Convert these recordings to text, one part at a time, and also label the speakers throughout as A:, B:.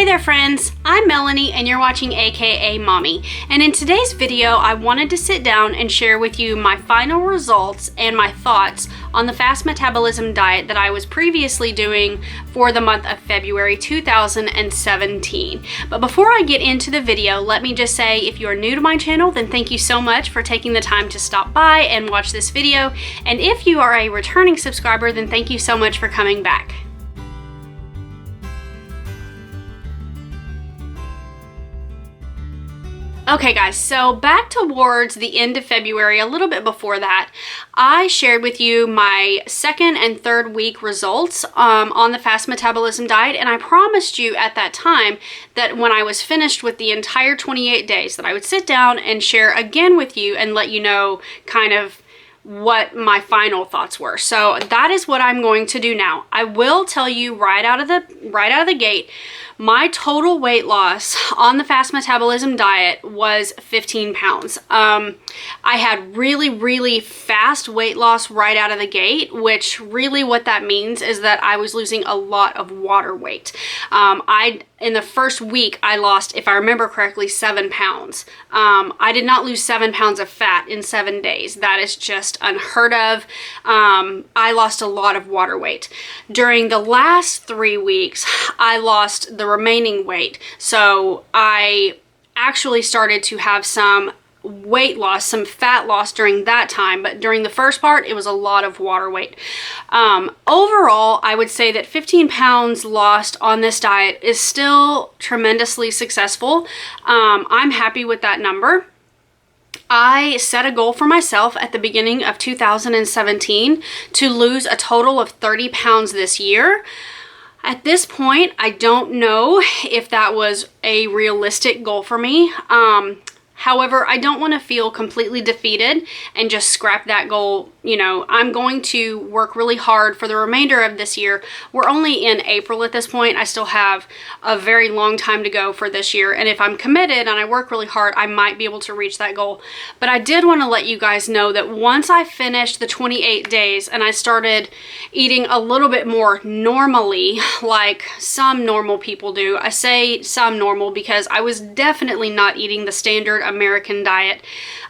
A: Hey there friends, I'm Melanie and you're watching akaMommy, and in today's video I wanted to sit down and share with you my final results and my thoughts on the fast metabolism diet that I was previously doing for the month of February 2017. But before I get into the video, let me just say, if you are new to my channel, then thank you so much for taking the time to stop by and watch this video, and if you are a returning subscriber, then thank you so much for coming back. Okay guys, so back towards the end of February, a little bit before that, I shared with you my second and third week results on the fast metabolism diet, and I promised you at that time that when I was finished with the entire 28 days that I would sit down and share again with you and let you know kind of what my final thoughts were. So that is what I'm going to do now. I will tell you right out of the gate, my total weight loss on the fast metabolism diet was 15 pounds. I had really fast weight loss right out of the gate, which really what that means is that I was losing a lot of water weight. In the first week, I lost, if I remember correctly, 7 pounds. I did not lose 7 pounds of fat in 7 days. That is just unheard of. I lost a lot of water weight. During the last 3 weeks, I lost the remaining weight. So I actually started to have some weight loss, some fat loss during that time, but during the first part it was a lot of water weight. Overall, I would say that 15 pounds lost on this diet is still tremendously successful. I'm happy with that number. I set a goal for myself at the beginning of 2017 to lose a total of 30 pounds this year. At this point, I don't know if that was a realistic goal for me. However, I don't want to feel completely defeated and just scrap that goal. You know, I'm going to work really hard for the remainder of this year. We're only in April at this point. I still have a very long time to go for this year. And if I'm committed and I work really hard, I might be able to reach that goal. But I did want to let you guys know that once I finished the 28 days and I started eating a little bit more normally, like some normal people do. I say some normal because I was definitely not eating the standard American diet.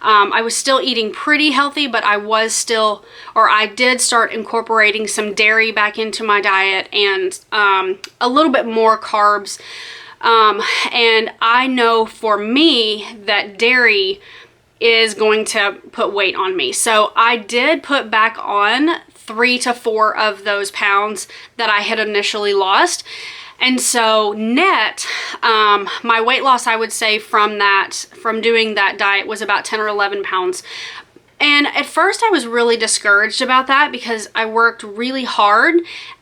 A: I was still eating pretty healthy, but I did start incorporating some dairy back into my diet and a little bit more carbs. And I know for me that dairy is going to put weight on me. So I did put back on 3 to 4 of those pounds that I had initially lost. And so net, my weight loss, I would say from doing that diet was about 10 or 11 pounds. And at first I was really discouraged about that because I worked really hard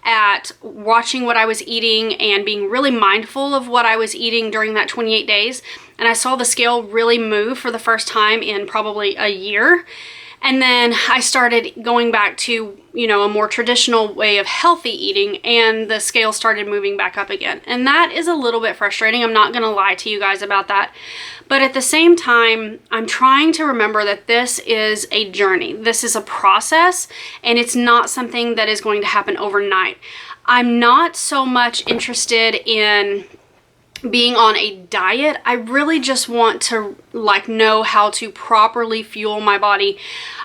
A: at watching what I was eating and being really mindful of what I was eating during that 28 days. And I saw the scale really move for the first time in probably a year. And then I started going back to, you know, a more traditional way of healthy eating, and the scale started moving back up again. And that is a little bit frustrating. I'm not going to lie to you guys about that. But at the same time, I'm trying to remember that this is a journey. This is a process, and it's not something that is going to happen overnight. I'm not so much interested in being on a diet. I really just want to know how to properly fuel my body.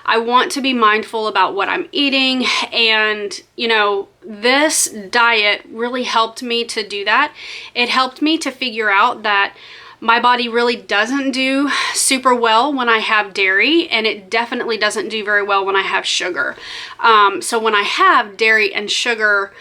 A: I want to be mindful about what I'm eating, and you know, this diet really helped me to do that. It helped me to figure out that my body really doesn't do super well when I have dairy, and it definitely doesn't do very well when I have sugar. So when I have dairy and sugar,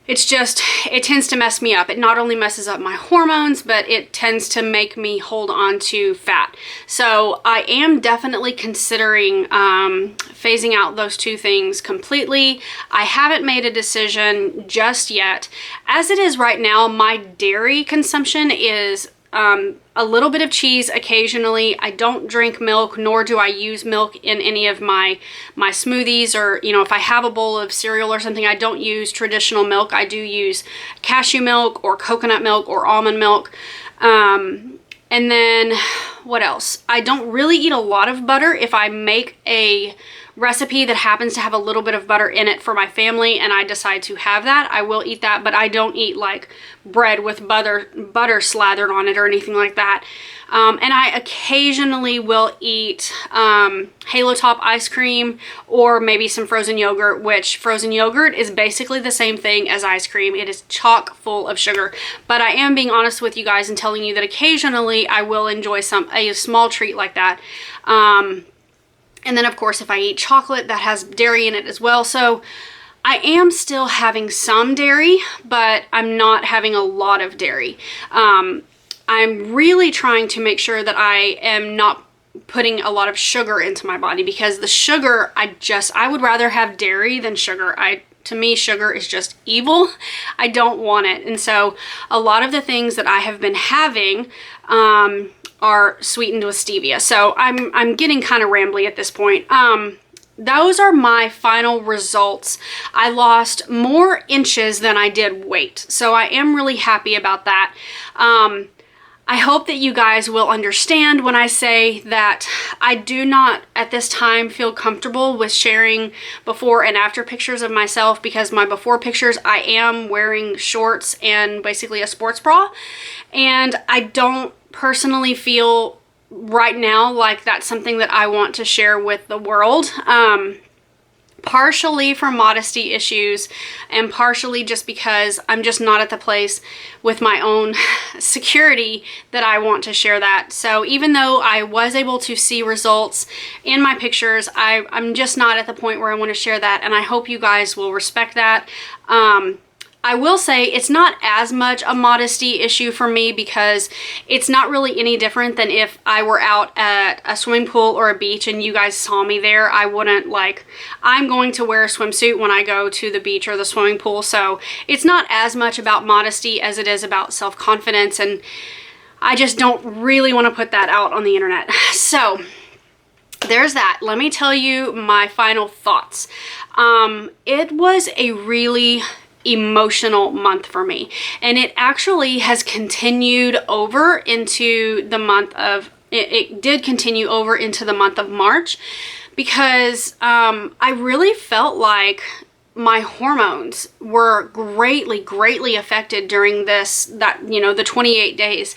A: it tends to mess me up. It not only messes up my hormones, but it tends to make me hold on to fat. So I am definitely considering phasing out those two things completely. I haven't made a decision just yet. As it is right now, my dairy consumption is a little bit of cheese occasionally. I don't drink milk, nor do I use milk in any of my smoothies, or, you know, if I have a bowl of cereal or something, I don't use traditional milk. I do use cashew milk or coconut milk or almond milk. And then what else? I don't really eat a lot of butter. If I make a recipe that happens to have a little bit of butter in it for my family and I decide to have that, I will eat that, but I don't eat like bread with butter slathered on it or anything like that. And I occasionally will eat Halo Top ice cream or maybe some frozen yogurt, which frozen yogurt is basically the same thing as ice cream. It is chock full of sugar. But I am being honest with you guys and telling you that occasionally I will enjoy a small treat like that. And then of course if I eat chocolate, that has dairy in it as well. So I am still having some dairy, but I'm not having a lot of dairy. I'm really trying to make sure that I am not putting a lot of sugar into my body, because the sugar, I would rather have dairy than sugar. To me, sugar is just evil. I don't want it. And so a lot of the things that I have been having are sweetened with stevia. So I'm getting kind of rambly at this point. Those are my final results. I lost more inches than I did weight. So I am really happy about that. I hope that you guys will understand when I say that I do not at this time feel comfortable with sharing before and after pictures of myself, because my before pictures I am wearing shorts and basically a sports bra, and I don't personally feel right now like that's something that I want to share with the world. Partially for modesty issues and partially just because I'm just not at the place with my own security that I want to share that. So even though I was able to see results in my pictures, I'm just not at the point where I want to share that, and I hope you guys will respect that. I will say it's not as much a modesty issue for me, because it's not really any different than if I were out at a swimming pool or a beach and you guys saw me there. I wouldn't I'm going to wear a swimsuit when I go to the beach or the swimming pool. So it's not as much about modesty as it is about self-confidence, and I just don't really want to put that out on the internet. So there's that. Let me tell you my final thoughts. It was a really emotional month for me, and it actually has continued over into the month of it did continue over into the month of March, because I really felt like my hormones were greatly affected during the 28 days,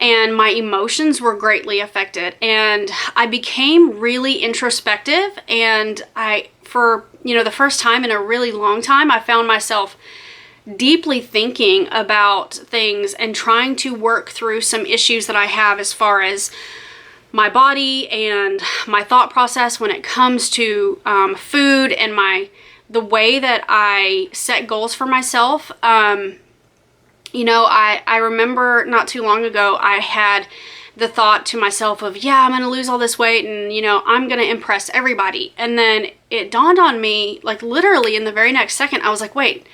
A: and my emotions were greatly affected, and I became really introspective, and for the first time in a really long time, I found myself deeply thinking about things and trying to work through some issues that I have as far as my body and my thought process when it comes to food and the way that I set goals for myself. I remember not too long ago, I had the thought to myself of, yeah, I'm going to lose all this weight and, I'm going to impress everybody. And then it dawned on me, like literally in the very next second, I was like, wait,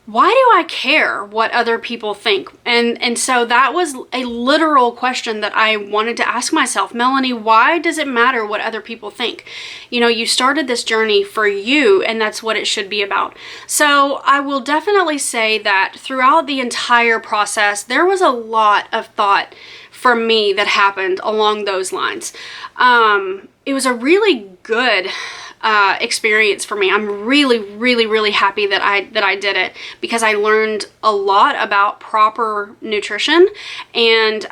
A: why do I care what other people think? And so that was a literal question that I wanted to ask myself. Melanie, why does it matter what other people think? You started this journey for you, and that's what it should be about. So I will definitely say that throughout the entire process, there was a lot of thought for me that happened along those lines. It was a really good experience for me. I'm really happy that I did it, because I learned a lot about proper nutrition, and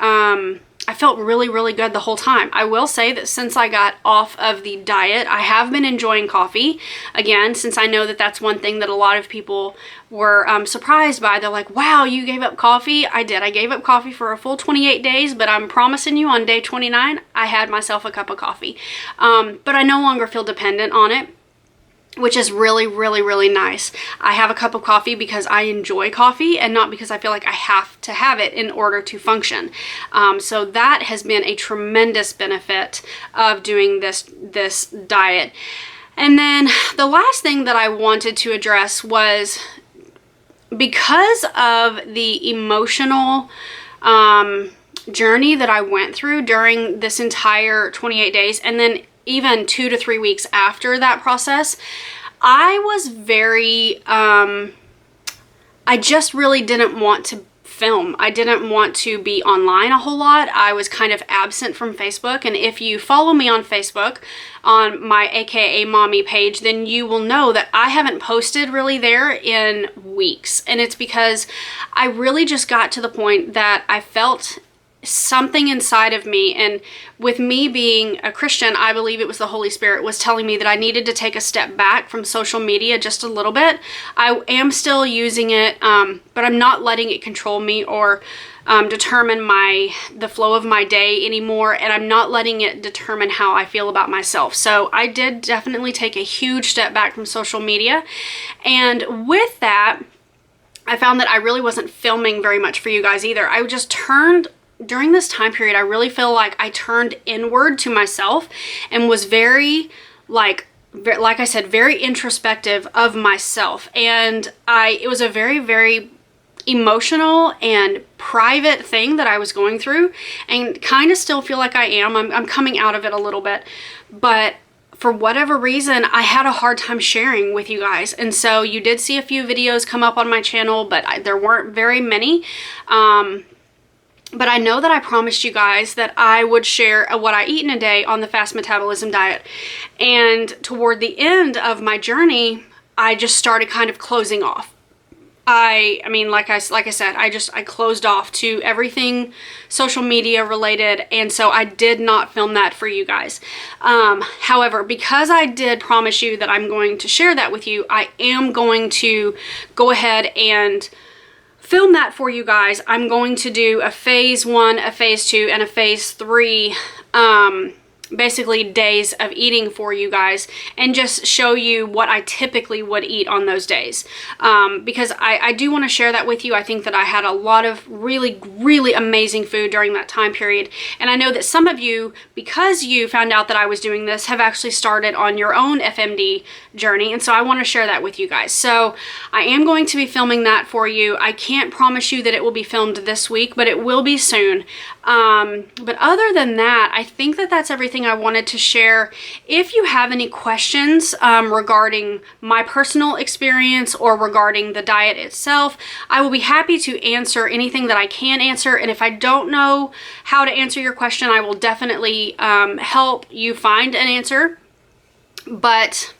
A: I felt really good the whole time. I will say that since I got off of the diet, I have been enjoying coffee again, since I know that that's one thing that a lot of people were surprised by. They're like, wow, you gave up coffee? I did. I gave up coffee for a full 28 days, but I'm promising you on day 29, I had myself a cup of coffee. But I no longer feel dependent on it, which is really nice. I have a cup of coffee because I enjoy coffee and not because I feel like I have to have it in order to function. So that has been a tremendous benefit of doing this diet. And then the last thing that I wanted to address was, because of the emotional journey that I went through during this entire 28 days, and then even 2 to 3 weeks after that process, I was very, I just really didn't want to film. I didn't want to be online a whole lot. I was kind of absent from Facebook, and if you follow me on Facebook on my akaMommy page, then you will know that I haven't posted really there in weeks. And it's because I really just got to the point that I felt something inside of me, and with me being a Christian, I believe it was the Holy Spirit was telling me that I needed to take a step back from social media just a little bit. I am still using it, but I'm not letting it control me or determine the flow of my day anymore, and I'm not letting it determine how I feel about myself. So I did definitely take a huge step back from social media, and with that, I found that I really wasn't filming very much for you guys either. I just during this time period, I really feel like I turned inward to myself and was very, like I said, very introspective of myself. And it was a very, very emotional and private thing that I was going through, and kind of still feel like I am. I'm coming out of it a little bit, but for whatever reason, I had a hard time sharing with you guys. And so you did see a few videos come up on my channel, but there weren't very many. But I know that I promised you guys that I would share what I eat in a day on the fast metabolism diet. And toward the end of my journey, I just started kind of closing off. I mean, like I said, I closed off to everything social media related, and so I did not film that for you guys. However, because I did promise you that I'm going to share that with you, I am going to go ahead and film that for you guys. I'm going to do a phase 1, a phase 2, and a phase 3 basically days of eating for you guys, and just show you what I typically would eat on those days, because I do want to share that with you. I think that I had a lot of really, really amazing food during that time period, and I know that some of you, because you found out that I was doing this, have actually started on your own FMD journey, and so I want to share that with you guys. So I am going to be filming that for you. I can't promise you that it will be filmed this week, but it will be soon. But other than that, I think that that's everything I wanted to share. If you have any questions regarding my personal experience or regarding the diet itself, I will be happy to answer anything that I can answer. And if I don't know how to answer your question, I will definitely help you find an answer. But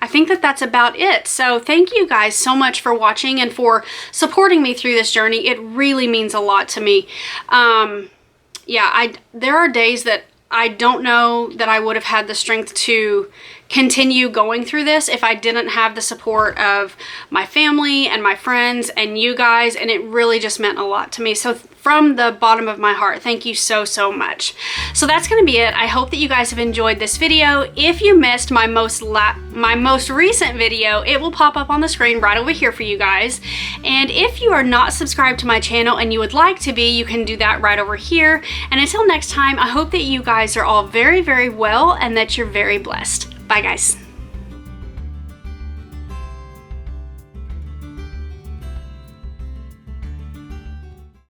A: I think that that's about it. So thank you guys so much for watching and for supporting me through this journey. It really means a lot to me. Yeah, there are days that I don't know that I would have had the strength to continue going through this if I didn't have the support of my family and my friends and you guys, and it really just meant a lot to me. So from the bottom of my heart, thank you so, so much. So that's going to be it. I hope that you guys have enjoyed this video. If you missed my most recent video, it will pop up on the screen right over here for you guys. And if you are not subscribed to my channel and you would like to be, you can do that right over here. And until next time, I hope that you guys are all very, very well and that you're very blessed. Bye guys.